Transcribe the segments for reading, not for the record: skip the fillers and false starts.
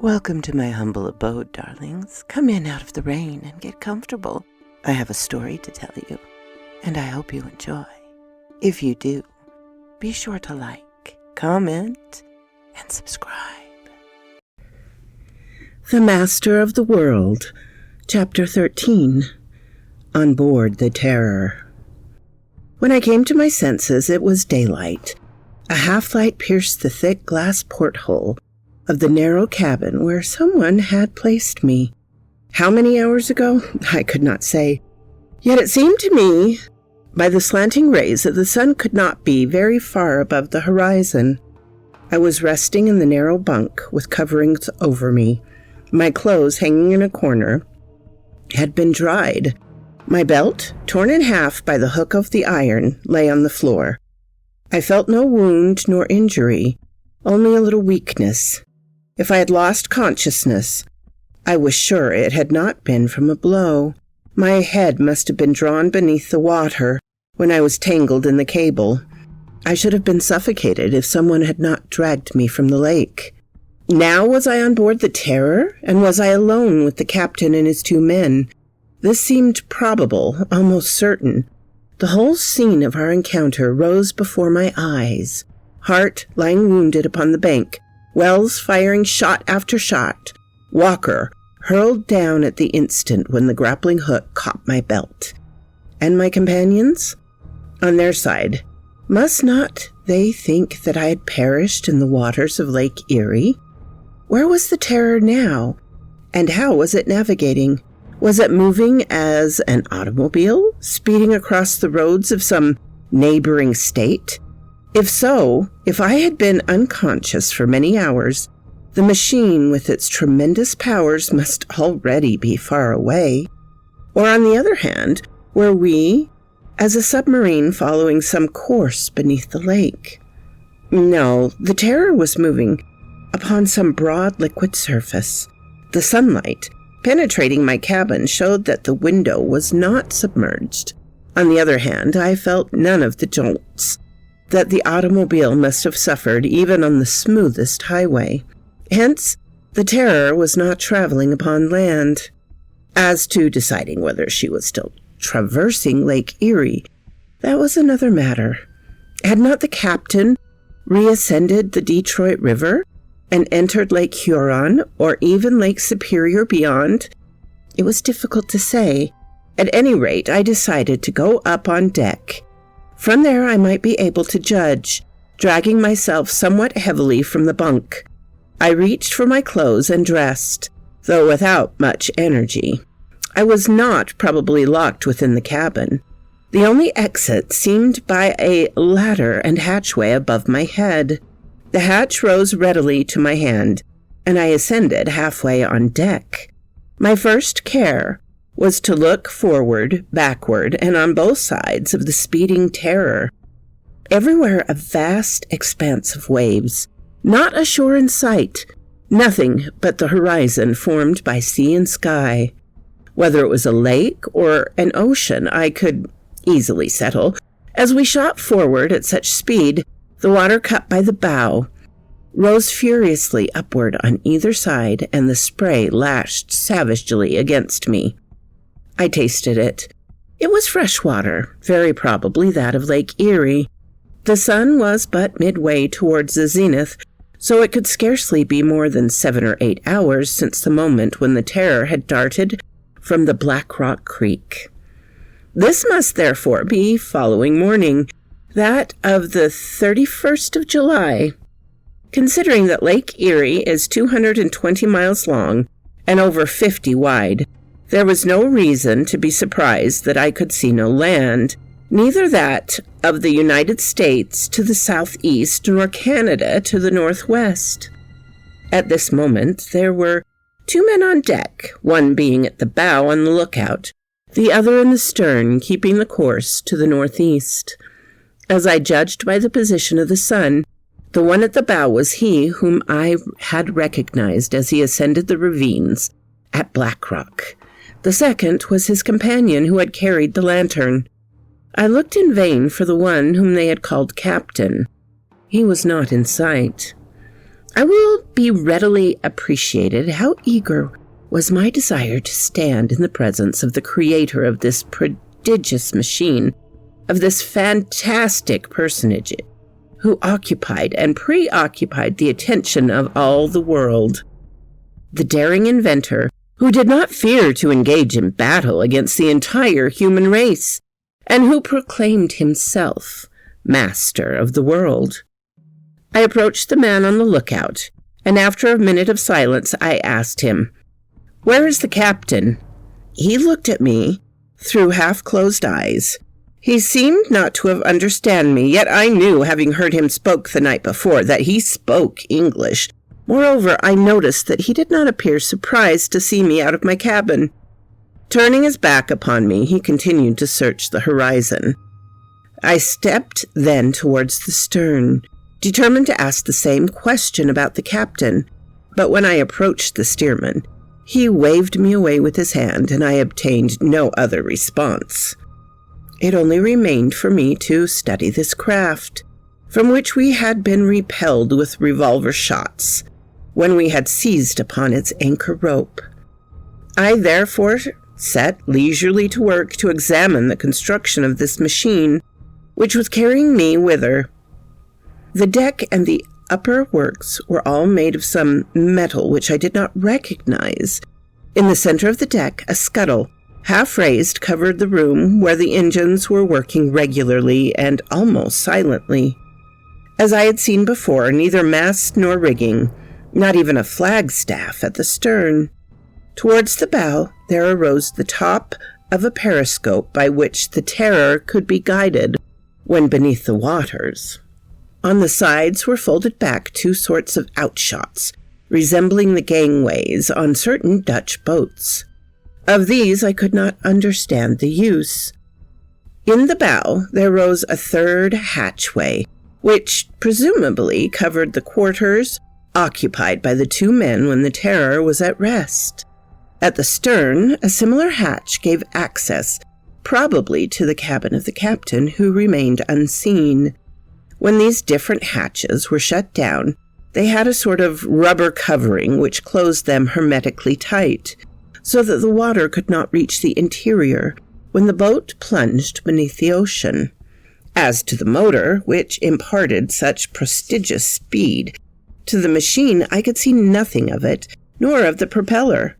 Welcome to my humble abode, darlings. Come in out of the rain and get comfortable. I have a story to tell you, and I hope you enjoy. If you do, be sure to like, comment, and subscribe. The Master of the World, Chapter 13, On Board the Terror. When I came to my senses, it was daylight. A half-light pierced the thick glass porthole of the narrow cabin where someone had placed me. How many hours ago? I could not say. Yet it seemed to me, by the slanting rays, that the sun could not be very far above the horizon. I was resting in the narrow bunk with coverings over me. My clothes, hanging in a corner, had been dried. My belt, torn in half by the hook of the iron, lay on the floor. I felt no wound nor injury, only a little weakness. If I had lost consciousness, I was sure it had not been from a blow. My head must have been drawn beneath the water when I was tangled in the cable. I should have been suffocated if someone had not dragged me from the lake. Now was I on board the Terror, and was I alone with the captain and his 2 men? This seemed probable, almost certain. The whole scene of our encounter rose before my eyes. Hart lying wounded upon the bank, Wells firing shot after shot, Walker hurled down at the instant when the grappling hook caught my belt. And my companions? On their side, must not they think that I had perished in the waters of Lake Erie? Where was the Terror now? And how was it navigating? Was it moving as an automobile, speeding across the roads of some neighboring state? If so, if I had been unconscious for many hours, the machine with its tremendous powers must already be far away. Or on the other hand, were we, as a submarine following some course beneath the lake? No, the Terror was moving upon some broad liquid surface. The sunlight, penetrating my cabin, showed that the window was not submerged. On the other hand, I felt none of the jolts that the automobile must have suffered even on the smoothest highway. Hence, the Terror was not traveling upon land. As to deciding whether she was still traversing Lake Erie, that was another matter. Had not the captain reascended the Detroit River and entered Lake Huron, or even Lake Superior beyond? It was difficult to say. At any rate, I decided to go up on deck. From there I might be able to judge, dragging myself somewhat heavily from the bunk. I reached for my clothes and dressed, though without much energy. I was not probably locked within the cabin. The only exit seemed by a ladder and hatchway above my head. The hatch rose readily to my hand, and I ascended halfway on deck. My first care was to look forward, backward, and on both sides of the speeding Terror. Everywhere a vast expanse of waves, not a shore in sight, nothing but the horizon formed by sea and sky. Whether it was a lake or an ocean, I could easily settle. As we shot forward at such speed, the water cut by the bow rose furiously upward on either side, and the spray lashed savagely against me. I tasted it. It was fresh water, very probably that of Lake Erie. The sun was but midway towards the zenith, so it could scarcely be more than 7 or 8 hours since the moment when the Terror had darted from the Black Rock Creek. This must therefore be following morning, that of the 31st of July. Considering that Lake Erie is 220 miles long and over 50 wide, there was no reason to be surprised that I could see no land, neither that of the United States to the southeast nor Canada to the northwest. At this moment there were 2 men on deck, one being at the bow on the lookout, the other in the stern keeping the course to the northeast. As I judged by the position of the sun, the one at the bow was he whom I had recognized as he ascended the ravines at Black Rock. The second was his companion who had carried the lantern. I looked in vain for the one whom they had called Captain. He was not in sight. I will be readily appreciated how eager was my desire to stand in the presence of the creator of this prodigious machine, of this fantastic personage who occupied and preoccupied the attention of all the world. The daring inventor who did not fear to engage in battle against the entire human race, and who proclaimed himself master of the world. I approached the man on the lookout, and after a minute of silence I asked him, "Where is the captain?" He looked at me through half-closed eyes. He seemed not to have understood me, yet I knew, having heard him spoke the night before, that he spoke English. Moreover, I noticed that he did not appear surprised to see me out of my cabin. Turning his back upon me, he continued to search the horizon. I stepped then towards the stern, determined to ask the same question about the captain, but when I approached the steersman, he waved me away with his hand, and I obtained no other response. It only remained for me to study this craft, from which we had been repelled with revolver shots when we had seized upon its anchor rope. I therefore set leisurely to work to examine the construction of this machine, which was carrying me whither. The deck and the upper works were all made of some metal which I did not recognize. In the center of the deck, a scuttle, half raised, covered the room where the engines were working regularly and almost silently. As I had seen before, neither mast nor rigging, not even a flagstaff at the stern. Towards the bow, there arose the top of a periscope by which the Terror could be guided when beneath the waters. On the sides were folded back two sorts of outshots, resembling the gangways on certain Dutch boats. Of these I could not understand the use. In the bow there rose a third hatchway, which presumably covered the quarters occupied by the two men when the Terror was at rest. At the stern, a similar hatch gave access, probably to the cabin of the captain, who remained unseen. When these different hatches were shut down, they had a sort of rubber covering which closed them hermetically tight, so that the water could not reach the interior when the boat plunged beneath the ocean. As to the motor, which imparted such prodigious speed to the machine, I could see nothing of it, nor of the propeller.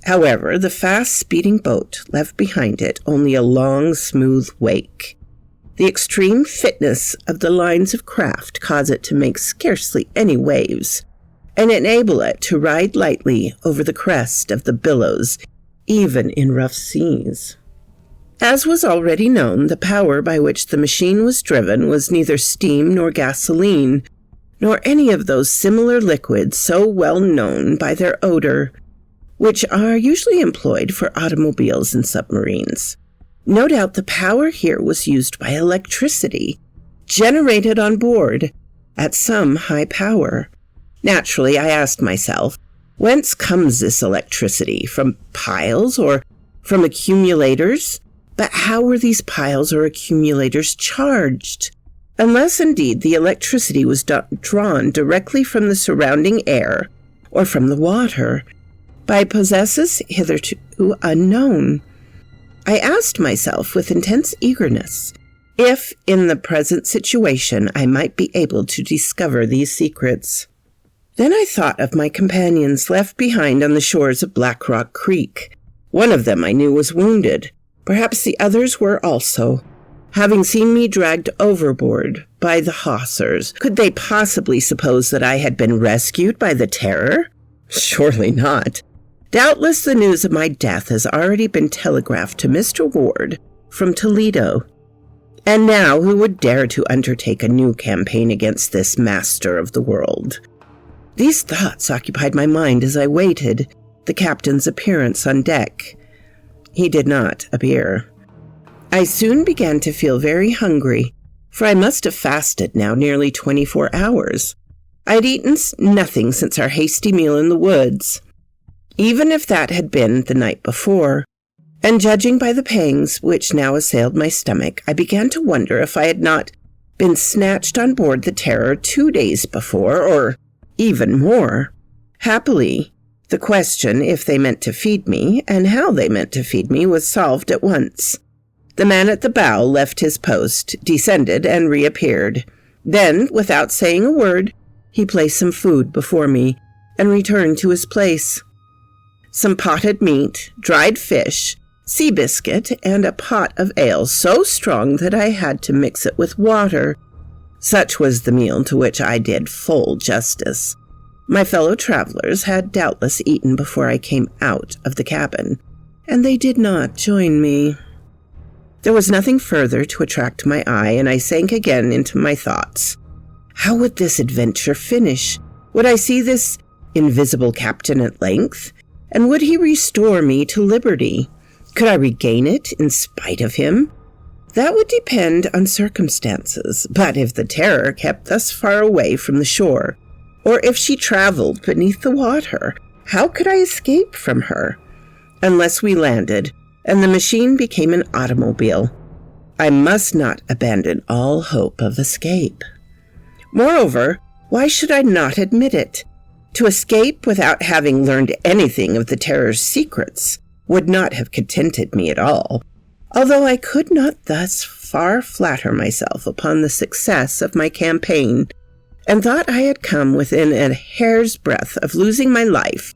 However, the fast-speeding boat left behind it only a long, smooth wake. The extreme fitness of the lines of craft caused it to make scarcely any waves, and enable it to ride lightly over the crest of the billows, even in rough seas. As was already known, the power by which the machine was driven was neither steam nor gasoline, nor any of those similar liquids so well known by their odor, which are usually employed for automobiles and submarines. No doubt the power here was used by electricity, generated on board at some high power. Naturally, I asked myself, whence comes this electricity? From piles or from accumulators? But how were these piles or accumulators charged? Unless, indeed, the electricity was drawn directly from the surrounding air or from the water, by processes hitherto unknown. I asked myself with intense eagerness if, in the present situation, I might be able to discover these secrets. Then I thought of my companions left behind on the shores of Black Rock Creek. One of them I knew was wounded. Perhaps the others were also. Having seen me dragged overboard by the hawsers, could they possibly suppose that I had been rescued by the Terror? Surely not. Doubtless the news of my death has already been telegraphed to Mr. Ward from Toledo. And now who would dare to undertake a new campaign against this master of the world? These thoughts occupied my mind as I waited the captain's appearance on deck. He did not appear. I soon began to feel very hungry, for I must have fasted now nearly 24 hours. I had eaten nothing since our hasty meal in the woods, even if that had been the night before, and judging by the pangs which now assailed my stomach, I began to wonder if I had not been snatched on board the Terror 2 days before, or even more. Happily, the question if they meant to feed me and how they meant to feed me was solved at once. The man at the bow left his post, descended, and reappeared. Then, without saying a word, he placed some food before me and returned to his place. Some potted meat, dried fish, sea biscuit, and a pot of ale so strong that I had to mix it with water. Such was the meal to which I did full justice. My fellow travelers had doubtless eaten before I came out of the cabin, and they did not join me. There was nothing further to attract my eye, and I sank again into my thoughts. How would this adventure finish? Would I see this invisible captain at length? And would he restore me to liberty? Could I regain it in spite of him? That would depend on circumstances, but if the Terror kept thus far away from the shore, or if she traveled beneath the water, how could I escape from her? Unless we landed, and the machine became an automobile, I must not abandon all hope of escape. Moreover, why should I not admit it? To escape without having learned anything of the Terror's secrets would not have contented me at all, although I could not thus far flatter myself upon the success of my campaign, and thought I had come within a hair's breadth of losing my life,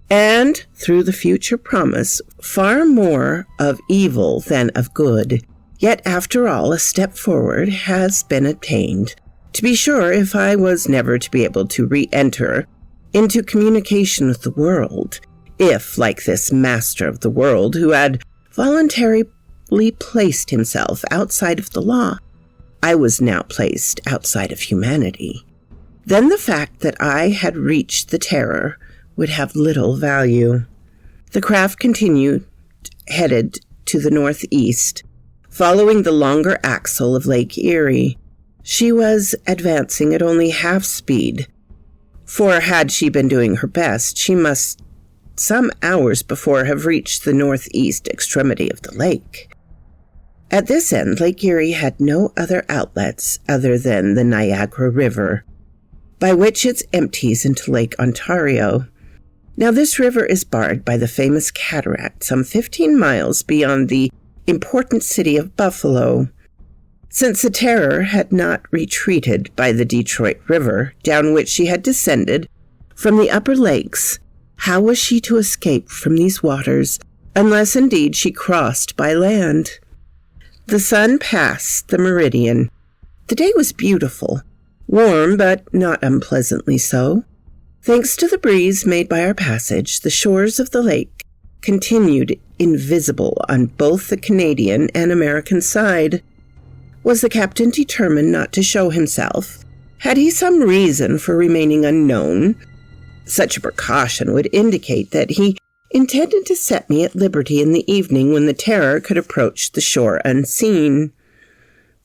and, through the future promise, far more of evil than of good. Yet, after all, a step forward has been obtained. To be sure, if I was never to be able to re-enter into communication with the world, if, like this master of the world who had voluntarily placed himself outside of the law, I was now placed outside of humanity, then the fact that I had reached the Terror would have little value. The craft continued, headed to the northeast, following the longer axle of Lake Erie. She was advancing at only half speed, for had she been doing her best, she must some hours before have reached the northeast extremity of the lake. At this end, Lake Erie had no other outlets other than the Niagara River, by which it empties into Lake Ontario. Now this river is barred by the famous cataract some 15 miles beyond the important city of Buffalo. Since the Terror had not retreated by the Detroit River, down which she had descended from the upper lakes, how was she to escape from these waters, unless indeed she crossed by land? The sun passed the meridian. The day was beautiful, warm but not unpleasantly so. Thanks to the breeze made by our passage, the shores of the lake continued invisible on both the Canadian and American side. Was the captain determined not to show himself? Had he some reason for remaining unknown? Such a precaution would indicate that he intended to set me at liberty in the evening when the Terror could approach the shore unseen.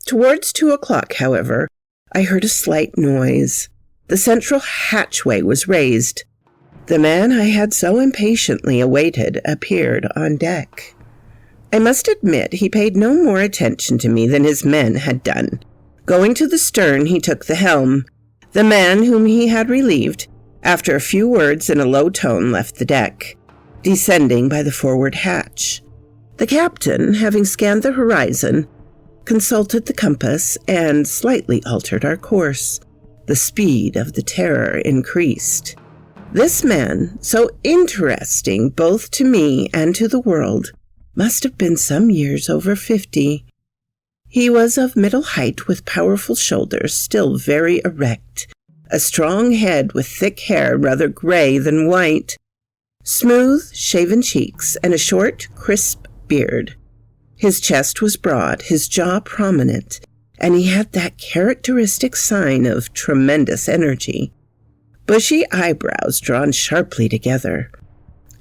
Towards 2:00, however, I heard a slight noise. The central hatchway was raised. The man I had so impatiently awaited appeared on deck. I must admit he paid no more attention to me than his men had done. Going to the stern, he took the helm. The man whom he had relieved, after a few words in a low tone, left the deck, descending by the forward hatch. The captain, having scanned the horizon, consulted the compass and slightly altered our course. The speed of the Terror increased. This man, so interesting both to me and to the world, must have been some years over 50. He was of middle height with powerful shoulders, still very erect, a strong head with thick hair rather gray than white, smooth, shaven cheeks, and a short, crisp beard. His chest was broad, his jaw prominent, and he had that characteristic sign of tremendous energy. Bushy eyebrows drawn sharply together.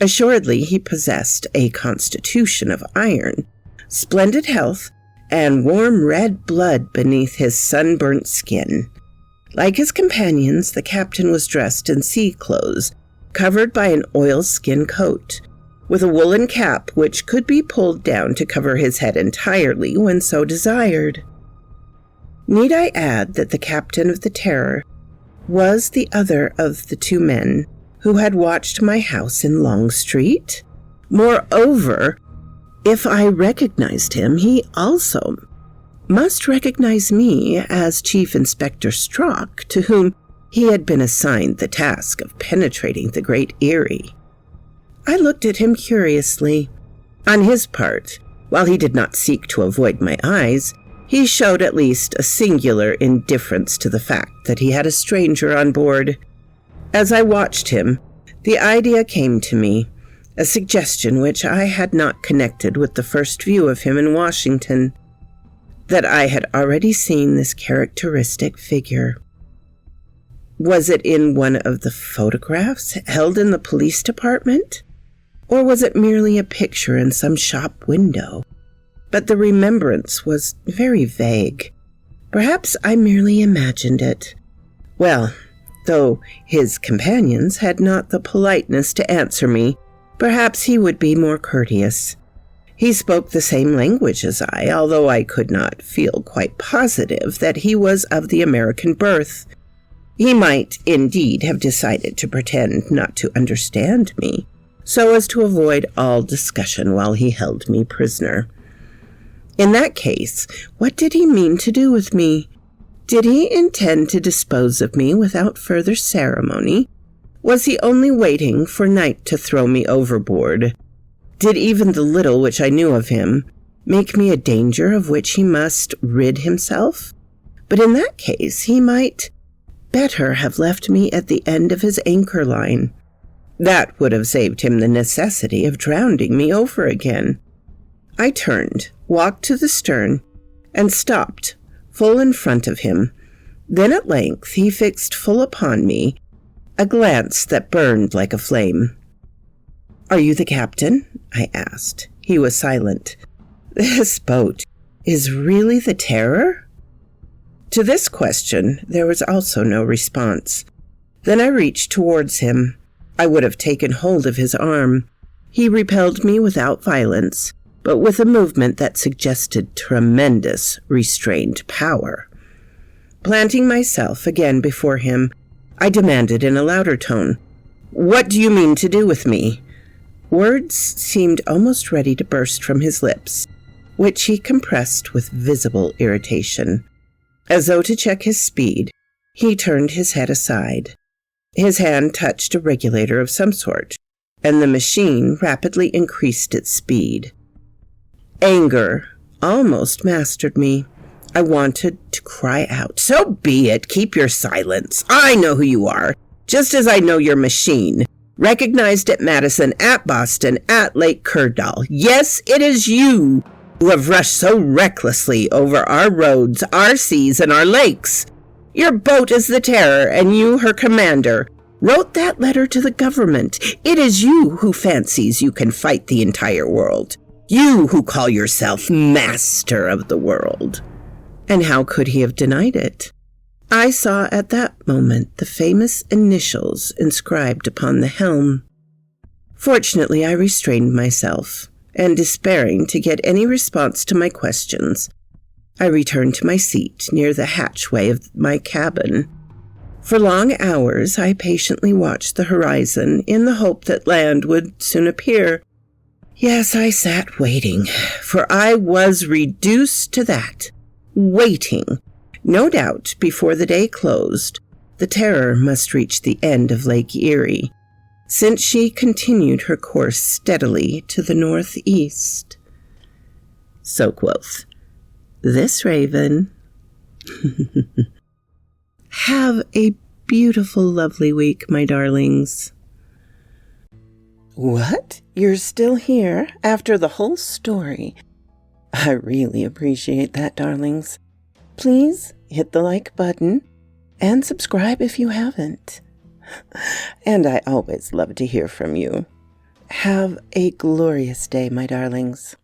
Assuredly, he possessed a constitution of iron, splendid health, and warm red blood beneath his sunburnt skin. Like his companions, the captain was dressed in sea clothes, covered by an oilskin coat, with a woolen cap which could be pulled down to cover his head entirely when so desired. Need I add that the captain of the Terror Was the other of the two men who had watched my house in Long Street? Moreover, if I recognized him, he also must recognize me as Chief Inspector Strock, to whom he had been assigned the task of penetrating the Great Eyrie. I looked at him curiously. On his part, while he did not seek to avoid my eyes, he showed at least a singular indifference to the fact that he had a stranger on board. As I watched him, the idea came to me, a suggestion which I had not connected with the first view of him in Washington, that I had already seen this characteristic figure. Was it in one of the photographs held in the police department? Or was it merely a picture in some shop window? But the remembrance was very vague. Perhaps I merely imagined it. Well, though his companions had not the politeness to answer me, perhaps he would be more courteous. He spoke the same language as I, although I could not feel quite positive that he was of the American birth. He might, indeed, have decided to pretend not to understand me, so as to avoid all discussion while he held me prisoner. In that case, what did he mean to do with me? Did he intend to dispose of me without further ceremony? Was he only waiting for night to throw me overboard? Did even the little which I knew of him make me a danger of which he must rid himself? But in that case, he might better have left me at the end of his anchor line. That would have saved him the necessity of drowning me over again. I turned, walked to the stern, and stopped, full in front of him. Then at length he fixed full upon me a glance that burned like a flame. "Are you the captain?" I asked. He was silent. "This boat is really the Terror?" To this question there was also no response. Then I reached towards him. I would have taken hold of his arm. He repelled me without violence, but with a movement that suggested tremendous restrained power. Planting myself again before him, I demanded in a louder tone, "What do you mean to do with me?" Words seemed almost ready to burst from his lips, which he compressed with visible irritation. As though to check his speed, he turned his head aside. His hand touched a regulator of some sort, and the machine rapidly increased its speed. Anger almost mastered me. I wanted to cry out, "So be it, keep your silence. I know who you are, just as I know your machine. Recognized at Madison, at Boston, at Lake Kerdal. Yes, it is you who have rushed so recklessly over our roads, our seas, and our lakes. Your boat is the Terror, and you, her commander, wrote that letter to the government. It is you who fancies you can fight the entire world. You who call yourself master of the world." And how could he have denied it? I saw at that moment the famous initials inscribed upon the helm. Fortunately, I restrained myself, and despairing to get any response to my questions, I returned to my seat near the hatchway of my cabin. For long hours, I patiently watched the horizon in the hope that land would soon appear. Yes, I sat waiting, for I was reduced to that, waiting. No doubt, before the day closed, the Terror must reach the end of Lake Erie, since she continued her course steadily to the northeast. So quoth this raven. Have a beautiful, lovely week, my darlings. What? You're still here after the whole story? I really appreciate that, darlings. Please hit the like button and subscribe if you haven't. And I always love to hear from you. Have a glorious day, my darlings.